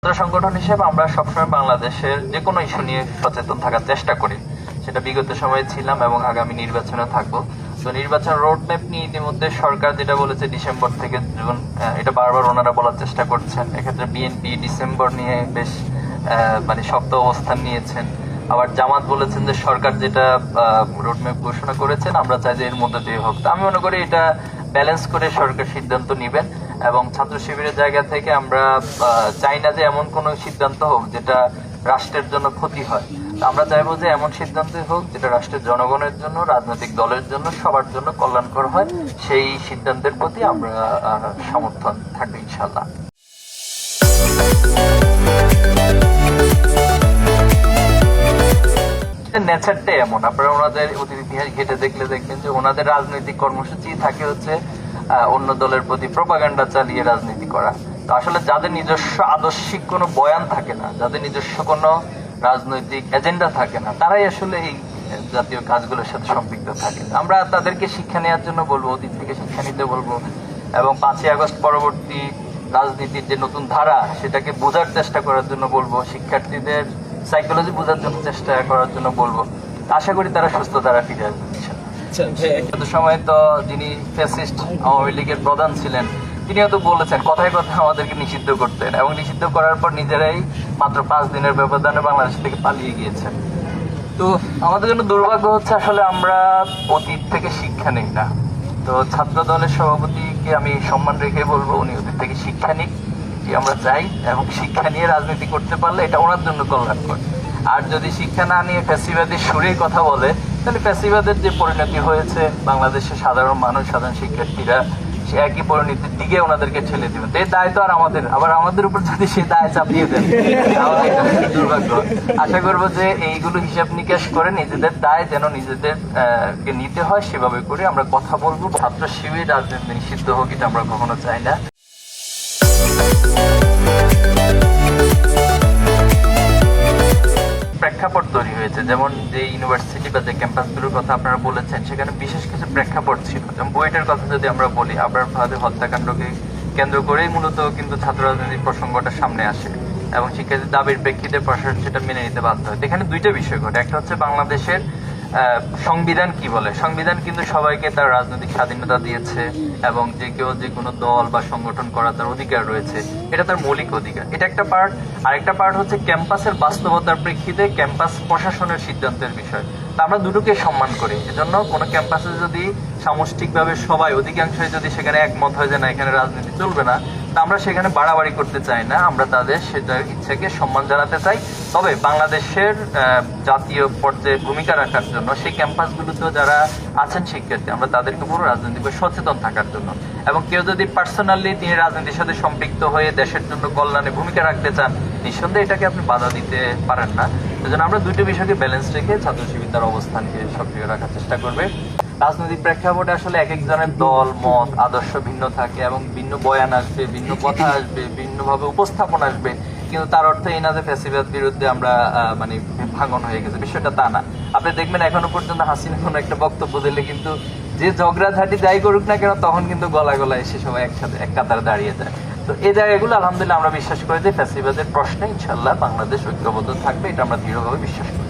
ছাত্র সংগঠন হিসেবে আমরা সবসময় বাংলাদেশের যে কোনো ইস্যু নিয়ে সচেতন থাকার চেষ্টা করি, সেটা বিগত সময়ে ছিলাম এবং আগামী নির্বাচনে থাকবো। তো নির্বাচন রোডম্যাপ নিয়ে ইতিমধ্যে সরকার যেটা বলেছে ডিসেম্বর থেকে জুন, এটা বারবার ওনারা বলার চেষ্টা করছেন। এক্ষেত্রে বিএনপি ডিসেম্বর নিয়ে বেশ শক্ত অবস্থান নিয়েছেন। আবার জামাত বলেছেন যে সরকার যেটা রোডম্যাপ ঘোষণা করেছেন আমরা চাই যে এর মধ্যে দিয়ে হোক। তো আমি মনে করি এটা ব্যালেন্স করে সরকার সিদ্ধান্ত নেবেন এবং ছাত্র শিবিরের জায়গা থেকে আমরা চাই না যে এমন কোনো সিদ্ধান্ত হোক যেটা রাষ্ট্রের জন্য ক্ষতি হয়। আমরা চাইবো যে এমন সিদ্ধান্ত হোক যেটা রাষ্ট্রের জনগণের জন্য, রাজনৈতিক দলের জন্য, সবার জন্য কল্যাণকর হয়। সেই সিদ্ধান্তের প্রতি আমরা সমর্থন থাকবে ইনশাল্লাহ। নেচারটাই এমন, আপনারা ওনাদের অতীত ইতিহাস ঘেটে দেখলে দেখবেন যে ওনাদের রাজনৈতিক কর্মসূচি থাকে হচ্ছে অন্য দলের প্রতি প্রপাগান্ডা চালিয়ে রাজনীতি করা। তো আসলে যাদের নিজস্ব আদর্শিক কোনো বয়ান থাকে না, যাদের নিজস্ব কোনো রাজনৈতিক এজেন্ডা থাকে না, তারাই আসলে এই জাতীয় কাজগুলোর সাথে সম্পৃক্ত থাকে। আমরা তাদেরকে শিক্ষা নেওয়ার জন্য বলবো, অতীত থেকে শিক্ষা নিতে বলবো এবং 5ই আগস্ট পরবর্তী রাজনীতির যে নতুন ধারা সেটাকে বোঝার চেষ্টা করার জন্য বলবো, শিক্ষার্থীদের সাইকোলজি বোঝার জন্য চেষ্টা করার জন্য বলবো। আশা করি তারা সুস্থ ধারা ফিরে আসবে। গত সময় তো যিনি ফ্যাসিস্ট আওয়ামী লীগের প্রধান ছিলেন তিনিও তো বলেছেন কথায় কথায় আমাদেরকে নিষিদ্ধ করতেন এবং নিষিদ্ধ করার পর নিজেরাই মাত্র 5 দিনের ব্যবধানে বাংলাদেশ থেকে পালিয়ে গিয়েছেন। তো আমাদের জন্য দুর্ভাগ্য হচ্ছে আসলে আমরা অতীত থেকে শিক্ষা নেই না। তো ছাত্র দলের সভাপতিকে আমি সম্মান রেখে বলবো উনি অতীত থেকে শিক্ষা নিক, যে আমরা চাই, এবং শিক্ষা নিয়ে রাজনীতি করতে পারলে এটা ওনার জন্য কল্যাণকর। আর যদি শিক্ষা না নিয়ে ফ্যাসিবাদের সুরেই কথা বলে তাহলে ফ্যাসিবাদের যে পরিণতি হয়েছে বাংলাদেশের সাধারণ মানুষ, সাধারণ শিক্ষার্থীরা সে একই পরিণতির দিকে ওনাদেরকে ঠেলে দেবে। এই দায় তো আর আমাদের উপর যদি সে দায় চাপিয়ে দেন তাহলে এটা দুর্ভাগ্য। আশা করবো যে এইগুলো হিসাব নিকাশ করে নিজেদের দায় যেন নিজেদের কে নিতে হয় সেভাবে করে আমরা কথা বলবো। ছাত্র শিবির রাজনীতি নিষিদ্ধ হোক এটা আমরা কখনো চাই না। প্রেক্ষাপট তৈরি হয়েছে, যেমন যে ইউনিভার্সিটি বা যে ক্যাম্পাসগুলোর কথা আপনারা বলেছেন সেখানে বিশেষ কিছু প্রেক্ষাপট ছিল। যেমন বুয়েটের কথা যদি আমরা বলি, আবরার ফাহাদের হত্যাকাণ্ডকে কেন্দ্র করেই মূলত কিন্তু ছাত্র রাজনীতির প্রসঙ্গটা সামনে আসে এবং শিক্ষার্থীর দাবির প্রেক্ষিতে প্রশাসন সেটা মেনে নিতে বাধ্য হয়। এখানে দুইটা বিষয় ঘটে। একটা হচ্ছে বাংলাদেশের সংবিধান কি বলে। সংবিধান কিন্তু সবাইকে তার রাজনৈতিক স্বাধীনতা দিয়েছে এবং যে কেউ যে কোনো দল বা সংগঠন করার তার অধিকার রয়েছে, এটা তার মৌলিক অধিকার। এটা একটা পার্ট। আরেকটা পার্ট হচ্ছে ক্যাম্পাসের বাস্তবতার প্রেক্ষিতে ক্যাম্পাস প্রশাসনের সিদ্ধান্তের বিষয়। তা আমরা দুটোকে সম্মান করি। এজন্য কোনো ক্যাম্পাসে যদি সামষ্টিকভাবে সবাই অধিকাংশই যদি সেখানে একমত হয়ে যায় না এখানে রাজনীতি চলবে না, তা আমরা সেখানে বাড়াবাড়ি করতে চাই না। আমরা তাদের সেটার ইচ্ছাকে সম্মান জানাতে চাই। তবে বাংলাদেশের জাতীয় পর্যায়ে ভূমিকা রাখার জন্য সেই ক্যাম্পাসগুলোতেও যারা আছেন শিক্ষার্থী, আমরা তাদেরকে পুরো রাজনৈতিক সচেতন থাকার জন্য, এবং কেউ যদি পার্সোনালি তিনি রাজনীতির সাথে সম্পৃক্ত হয়ে দেশের জন্য কল্যাণে ভূমিকা রাখতে চান, নিঃসন্দেহে এটাকে আপনি বাধা দিতে পারেন না। সেজন্য আমরা দুটো বিষয়কে ব্যালেন্স রেখে ছাত্র শিবির তার অবস্থানকে সক্রিয় রাখার চেষ্টা করবে। রাজনৈতিক প্রেক্ষাপটে আসলে এক একজনের দল মত আদর্শ ভিন্ন থাকে এবং ভিন্ন বয়ান আসবে, ভিন্ন কথা আসবে, ভিন্নভাবে উপস্থাপন আসবে, কিন্তু তার অর্থ এই না যে ফ্যাসিবাদ বিরুদ্ধে আমরা ভাঙন হয়ে গেছে, বিষয়টা তা না। আপনি দেখবেন এখনো পর্যন্ত হাসিনা কোনো একটা বক্তব্য দিলে কিন্তু যে ঝগড়াঝাটি যাই করুক না কেন তখন কিন্তু গলায় গলায় এসে সবাই একসাথে এক কাতারে দাঁড়িয়ে যায়। তো এই জায়গাগুলো আলহামদুলিল্লাহ আমরা বিশ্বাস করি যে ফ্যাসিবাদের প্রশ্নে ইনশাল্লাহ বাংলাদেশ ঐক্যবদ্ধ থাকবে, এটা আমরা দৃঢ়ভাবে বিশ্বাস করি।